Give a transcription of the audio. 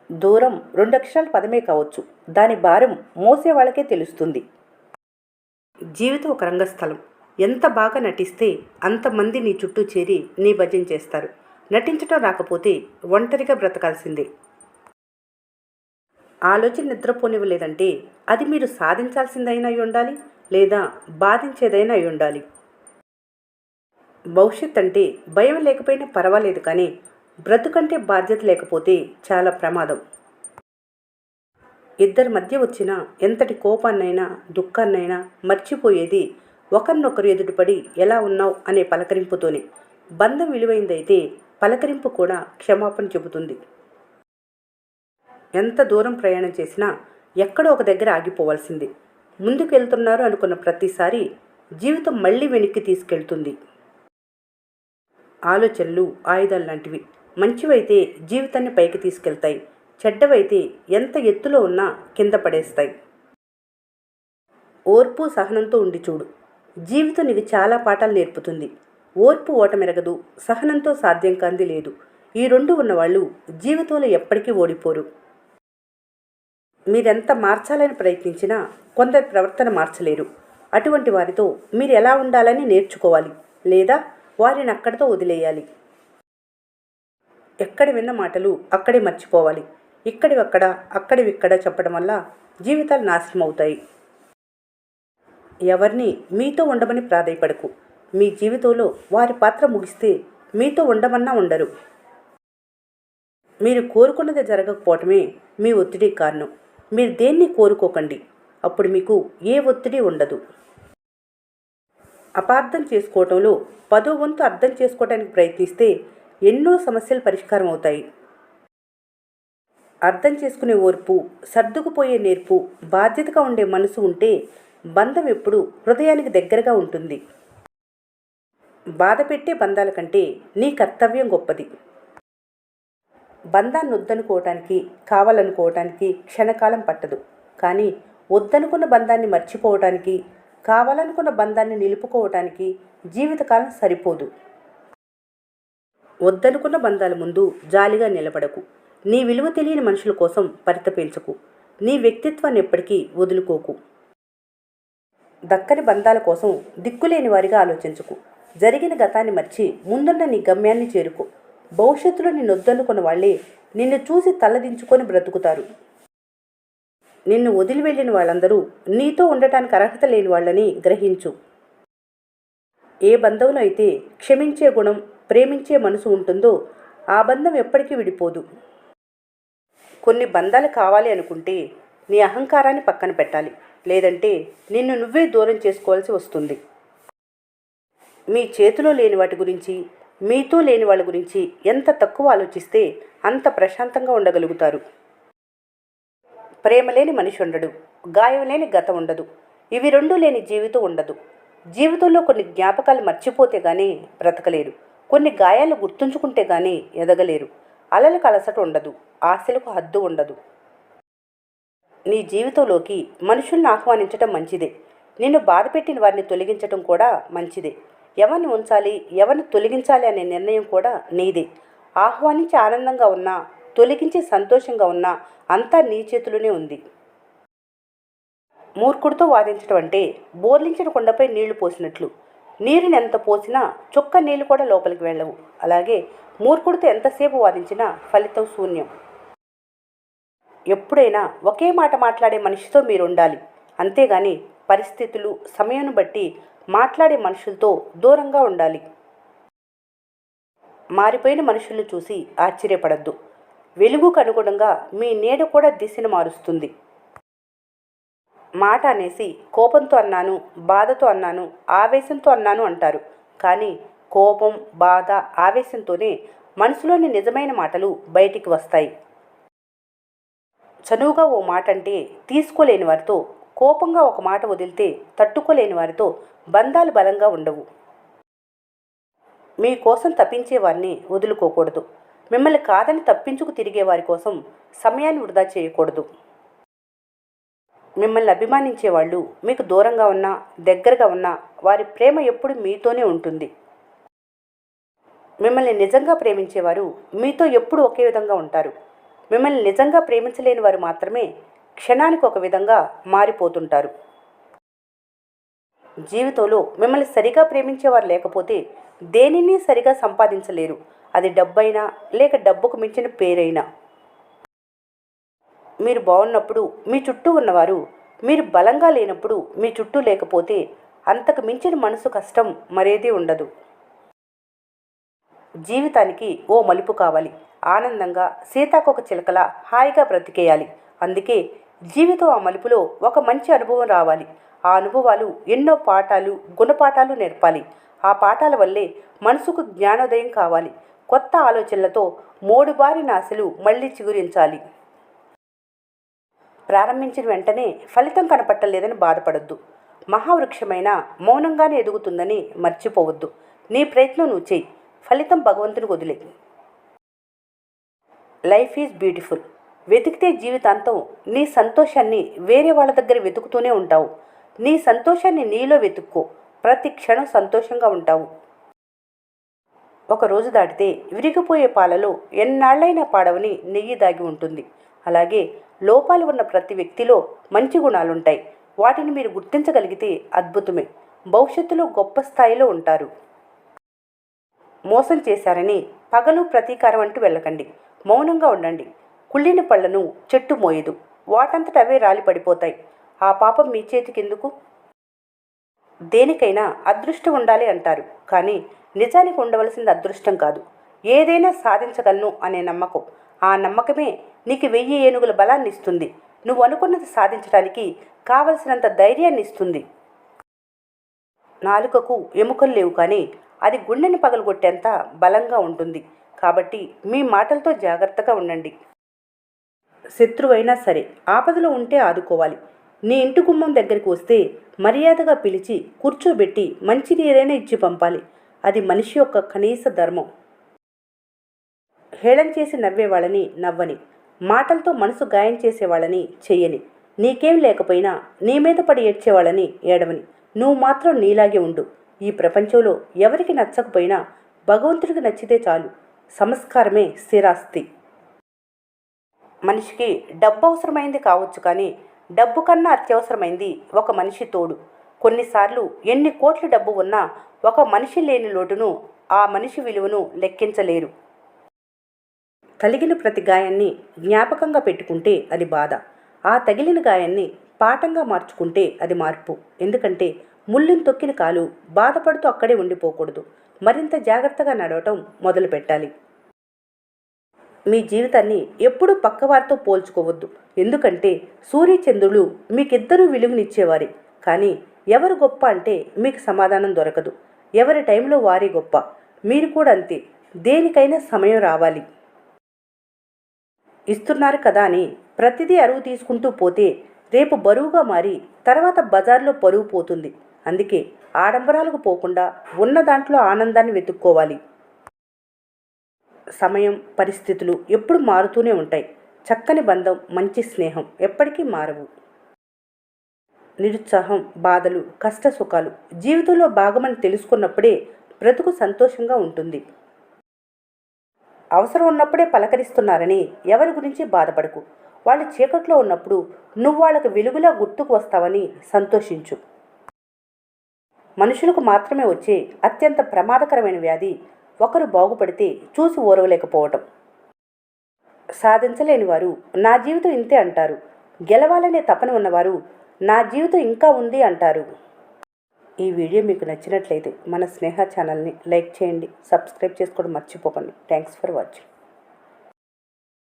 దూరం రెండక్షరాల పదమే కావచ్చు, దాని భారం మోసే వాళ్ళకే తెలుస్తుంది. జీవితం ఒక రంగస్థలం. ఎంత బాగా నటిస్తే అంతమంది నీ చుట్టూ చేరి నీ భజన చేస్తారు. నటించటం రాకపోతే ఒంటరిగా బ్రతకాల్సిందే. ఆలోచన నిద్రపోనివ్వలేదంటే అది మీరు సాధించాల్సిందైనా అయి ఉండాలి, లేదా బాధించేదైనా అయి ఉండాలి. భవిష్యత్ అంటే భయం లేకపోయినా పర్వాలేదు, కానీ బ్రతుకంటే బాధ్యత లేకపోతే చాలా ప్రమాదం. ఇద్దరి మధ్య వచ్చిన ఎంతటి కోపాన్నైనా దుఃఖాన్నైనా మర్చిపోయేది ఒకరినొకరు ఎదుటిపడి ఎలా ఉన్నావు అనే పలకరింపుతోనే. బంధం విలువైందైతే పలకరింపు కూడా క్షమాపణ చెబుతుంది. ఎంత దూరం ప్రయాణం చేసినా ఎక్కడో ఒక దగ్గర ఆగిపోవాల్సింది. ముందుకు వెళ్తున్నారు అనుకున్న ప్రతిసారి జీవితం మళ్ళీ వెనక్కి తీసుకెళ్తుంది. ఆలోచనలు ఆయుధాలు లాంటివి. మంచివైతే జీవితాన్ని పైకి తీసుకెళ్తాయి, చెడ్డవైతే ఎంత ఎత్తులో ఉన్నా కింద పడేస్తాయి. ఓర్పు సహనంతో ఉండి చూడు. జీవితం నీకు చాలా పాఠాలు నేర్పుతుంది. ఓర్పు ఓటమెరగదు, సహనంతో సాధ్యం కాంది లేదు. ఈ రెండు ఉన్నవాళ్ళు జీవితంలో ఎప్పటికీ ఓడిపోరు. మీరెంత మార్చాలని ప్రయత్నించినా కొందరి ప్రవర్తన మార్చలేరు. అటువంటి వారితో మీరు ఎలా ఉండాలని నేర్చుకోవాలి, లేదా వారిని అక్కడితో వదిలేయాలి. ఎక్కడ విన్న మాటలు అక్కడే మర్చిపోవాలి. ఇక్కడివక్కడ అక్కడివిక్కడ చెప్పడం వల్ల జీవితాలు నాశనం అవుతాయి. ఎవరిని మీతో ఉండమని ప్రాధేయపడకు. మీ జీవితంలో వారి పాత్ర ముగిస్తే మీతో ఉండమన్నా ఉండరు. మీరు కోరుకున్నది జరగకపోవటమే మీ ఒత్తిడి కారణం. మీరు దేన్ని కోరుకోకండి, అప్పుడు మీకు ఏ ఒత్తిడి ఉండదు. అపార్థం చేసుకోవటంలో 10వ వంతు అర్థం చేసుకోవడానికి ప్రయత్నిస్తే ఎన్నో సమస్యలు పరిష్కారం అవుతాయి. అర్థం చేసుకునే ఓర్పు, సర్దుకుపోయే నేర్పు, బాధ్యతగా ఉండే మనసు ఉంటే బంధం ఎప్పుడు హృదయానికి దగ్గరగా ఉంటుంది. బాధ పెట్టే బంధాల కంటే నీ కర్తవ్యం గొప్పది. బంధాన్ని వద్దనుకోవటానికి, కావాలనుకోవటానికి క్షణకాలం పట్టదు. కానీ వద్దనుకున్న బంధాన్ని మర్చిపోవటానికి, కావాలనుకున్న బంధాన్ని నిలుపుకోవటానికి జీవితకాలం సరిపోదు. వద్దనుకున్న బంధాల ముందు జాలిగా నిలబడకు. నీ విలువ తెలియని మనుషుల కోసం పరితపించకు. నీ వ్యక్తిత్వాన్ని ఎప్పటికీ వదులుకోకు. దక్కని బంధాల కోసం దిక్కులేని వారిగా ఆలోచించకు. జరిగిన గతాన్ని మర్చి ముందున్న నీ గమ్యాన్ని చేరుకో. భవిష్యత్తులో నిన్ను వద్దనుకున్న వాళ్లే నిన్ను చూసి తలదించుకొని బ్రతుకుతారు. నిన్ను వదిలి వెళ్ళిన వాళ్ళందరూ నీతో ఉండటానికి అర్హత లేని వాళ్ళని గ్రహించు. ఏ బంధంలో అయితే క్షమించే గుణం, ప్రేమించే మనసు ఉంటుందో ఆ బంధం ఎప్పటికీ విడిపోదు. కొన్ని బంధాలు కావాలి అనుకుంటే నీ అహంకారాన్ని పక్కన పెట్టాలి, లేదంటే నిన్ను నువ్వే దూరం చేసుకోవాల్సి వస్తుంది. మీ చేతిలో లేని వాటి గురించి, మీతో లేని వాళ్ళ గురించి ఎంత తక్కువ ఆలోచిస్తే అంత ప్రశాంతంగా ఉండగలుగుతారు. ప్రేమ లేని మనిషి ఉండడు, గాయం లేని గతం ఉండదు. ఇవి రెండూ లేని జీవితం ఉండదు. జీవితంలో కొన్ని జ్ఞాపకాలు మర్చిపోతే గానీ బ్రతకలేరు. కొన్ని గాయాలు గుర్తుంచుకుంటే గానీ ఎదగలేరు. అలలకు అలసట ఉండదు, ఆశలకు హద్దు ఉండదు. నీ జీవితంలోకి మనుషుల్ని ఆహ్వానించటం మంచిదే. నిన్ను బాధపెట్టిన వారిని తొలగించటం కూడా మంచిదే. ఎవరిని ఉంచాలి, ఎవరిని తొలగించాలి అనే నిర్ణయం కూడా నీదే. ఆహ్వానించి ఆనందంగా ఉన్నా, తొలగించి సంతోషంగా ఉన్నా అంతా నీ చేతిలోనే ఉంది. మూర్ఖుడితో వాదించడం అంటే బోర్లించిన కొండపై నీళ్లు పోసినట్లు. నీరుని ఎంత పోసినా చుక్క నీళ్లు కూడా లోపలికి వెళ్ళవు. అలాగే మూర్ఖుడితో ఎంతసేపు వాదించినా ఫలితం శూన్యం. ఎప్పుడైనా ఒకే మాట మాట్లాడే మనిషితో మీరు ఉండాలి. అంతేగాని పరిస్థితులు, సమయాన్ని బట్టి మాట్లాడే మనుషులతో దూరంగా ఉండాలి. మారిపోయిన మనుషులను చూసి ఆశ్చర్యపడద్దు. వెలుగుకు అనుగుణంగా మీ నీడ కూడా దిశను మారుస్తుంది. మాట అనేసి కోపంతో అన్నాను, బాధతో అన్నాను, ఆవేశంతో అన్నాను అంటారు. కానీ కోపం, బాధ, ఆవేశంతోనే మనసులోని నిజమైన మాటలు బయటికి వస్తాయి. చనువుగా ఓ మాట అంటే తీసుకోలేని వారితో, కోపంగా ఒక మాట వదిలితే తట్టుకోలేని వారితో బంధాలు బలంగా ఉండవు. మీకోసం తప్పించే వారిని వదులుకోకూడదు. మిమ్మల్ని కాదని తప్పించుకు తిరిగే వారి కోసం సమయాన్ని వృధా చేయకూడదు. మిమ్మల్ని అభిమానించే వాళ్ళు మీకు దూరంగా ఉన్నా, దగ్గరగా ఉన్నా వారి ప్రేమ ఎప్పుడు మీతోనే ఉంటుంది. మిమ్మల్ని నిజంగా ప్రేమించేవారు మీతో ఎప్పుడు ఒకే విధంగా ఉంటారు. మిమ్మల్ని నిజంగా ప్రేమించలేని వారు మాత్రమే క్షణానికి ఒక విధంగా మారిపోతుంటారు. జీవితంలో మిమ్మల్ని సరిగా ప్రేమించేవారు లేకపోతే దేనిని సరిగా సంపాదించలేరు. అది డబ్బైనా లేక డబ్బుకు మించిన పేరైనా. మీరు బాగున్నప్పుడు మీ చుట్టూ ఉన్నవారు, మీరు బలంగా లేనప్పుడు మీ చుట్టూ లేకపోతే అంతకు మించిన మనసు కష్టం మరేదీ ఉండదు. జీవితానికి ఓ మలుపు కావాలి. ఆనందంగా సీతాకొక చిలకలా హాయిగా బ్రతికేయాలి. అందుకే జీవితం ఆ మలుపులో ఒక మంచి అనుభవం రావాలి. ఆ అనుభవాలు ఎన్నో పాఠాలు, గుణపాఠాలు నేర్పాలి. ఆ పాఠాల వల్లే మనసుకు జ్ఞానోదయం కావాలి. కొత్త ఆలోచనలతో మోడుబారిన ఆశలు మళ్ళీ చిగురించాలి. ప్రారంభించిన వెంటనే ఫలితం కనపట్టలేదని బాధపడొద్దు. మహావృక్షమైన మౌనంగానే ఎదుగుతుందని మర్చిపోవద్దు. నీ ప్రయత్నం నువ్వు చెయ్యి, ఫలితం భగవంతునికి వదిలే. Life is beautiful. వెతికితే జీవితాంతం నీ సంతోషాన్ని వేరే వాళ్ళ దగ్గర వెతుకుతూనే ఉంటావు. నీ సంతోషాన్ని నీలో వెతుక్కో. ప్రతి క్షణం సంతోషంగా ఉంటావు. ఒక రోజు దాటితే విరిగిపోయే పాలలో ఎన్నాళ్ళైనా పాడవని నెయ్యి దాగి ఉంటుంది. అలాగే లోపాలు ఉన్న ప్రతి వ్యక్తిలో మంచి గుణాలుంటాయి. వాటిని మీరు గుర్తించగలిగితే అద్భుతమే. భవిష్యత్తులో గొప్ప స్థాయిలో ఉంటారు. మోసం చేశారని పగలు ప్రతీకారం అంటూ వెళ్ళకండి. మౌనంగా ఉండండి. కుళ్ళిన పళ్లను చెట్టు మోయదు. వాటంతట అవే రాలి పడిపోతాయి. ఆ పాపం మీ చేతికెందుకు? దేనికైనా అదృష్టం ఉండాలి అంటారు, కానీ నిజానికి ఉండవలసింది అదృష్టం కాదు, ఏదైనా సాధించగలను అనే నమ్మకం. ఆ నమ్మకమే నీకు 1000 ఏనుగుల బలాన్ని ఇస్తుంది. నువ్వు అనుకున్నది సాధించడానికి కావలసినంత ధైర్యాన్ని ఇస్తుంది. నాలుకకు ఎముకలు లేవు, కానీ అది గుండెని పగలగొట్టేంత బలంగా ఉంటుంది. కాబట్టి మీ మాటలతో జాగ్రత్తగా ఉండండి. శత్రువైనా సరే ఆపదలో ఉంటే ఆదుకోవాలి. నీ ఇంటి గుమ్మం దగ్గరికి వస్తే మర్యాదగా పిలిచి కూర్చోబెట్టి మంచినీరైనా ఇచ్చి పంపాలి. అది మనిషి యొక్క కనీస ధర్మం. హేళన చేసి నవ్వేవాళ్ళని నవ్వని, మాటలతో మనసు గాయం చేసేవాళ్ళని చెయ్యని, నీకేం లేకపోయినా నీ మీద పడి ఏడ్చేవాళ్ళని ఏడవని, నువ్వు మాత్రం నీలాగే ఉండు. ఈ ప్రపంచంలో ఎవరికి నచ్చకపోయినా భగవంతుడికి నచ్చితే చాలు. సంస్కారమే స్థిరాస్తి. మనిషికి డబ్బు అవసరమైంది కావచ్చు, కానీ డబ్బు కన్నా అత్యవసరమైంది ఒక మనిషి తోడు. కొన్నిసార్లు ఎన్ని కోట్ల డబ్బు ఉన్నా ఒక మనిషి లేని లోటును, ఆ మనిషి విలువను లెక్కించలేరు. తగిలిన ప్రతి గాయాన్ని జ్ఞాపకంగా పెట్టుకుంటే అది బాధ. ఆ తగిలిన గాయాన్ని పాఠంగా మార్చుకుంటే అది మార్పు. ఎందుకంటే ముళ్ళును తొక్కిన కాలు బాధపడుతూ అక్కడే ఉండిపోకూడదు. మరింత జాగ్రత్తగా నడవటం మొదలు పెట్టాలి. మీ జీవితాన్ని ఎప్పుడూ పక్కవారితో పోల్చుకోవద్దు. ఎందుకంటే సూర్యచంద్రులు మీకిద్దరూ విలువనిచ్చేవారే, కానీ ఎవరు గొప్ప అంటే మీకు సమాధానం దొరకదు. ఎవరి టైంలో వారే గొప్ప. మీరు కూడా అంతే. దేనికైనా సమయం రావాలి. ఇస్తున్నారు కదా అని ప్రతిదీ అరువు తీసుకుంటూ పోతే రేపు బరువుగా మారి తర్వాత బజార్లో పరువు పోతుంది. అందుకే ఆడంబరాలకు పోకుండా ఉన్న దాంట్లో ఆనందాన్ని వెతుక్కోవాలి. సమయం, పరిస్థితులు ఎప్పుడు మారుతూనే ఉంటాయి. చక్కని బంధం, మంచి స్నేహం ఎప్పటికీ మారవు. నిరుత్సాహం, బాధలు, కష్ట సుఖాలు జీవితంలో భాగమని తెలుసుకున్నప్పుడే బ్రతుకు సంతోషంగా ఉంటుంది. అవసరం ఉన్నప్పుడే పలకరిస్తున్నారని ఎవరి గురించి బాధపడకు. వాళ్ళు చీకట్లో ఉన్నప్పుడు నువ్వు వాళ్ళకు వెలుగులా గుర్తుకు వస్తావని సంతోషించు. మనుషులకు మాత్రమే వచ్చే అత్యంత ప్రమాదకరమైన వ్యాధి ఒకరు బాగుపడితే చూసి ఓరవలేకపోవటం. సాధించలేని వారు నా జీవితం ఇంతే అంటారు. గెలవాలనే తపన ఉన్నవారు నా జీవితం ఇంకా ఉంది అంటారు. ఈ వీడియో మీకు నచ్చినట్లయితే మన స్నేహ ఛానల్ని లైక్ చేయండి, సబ్స్క్రైబ్ చేసుకోవడం మర్చిపోకండి. Thanks for watching.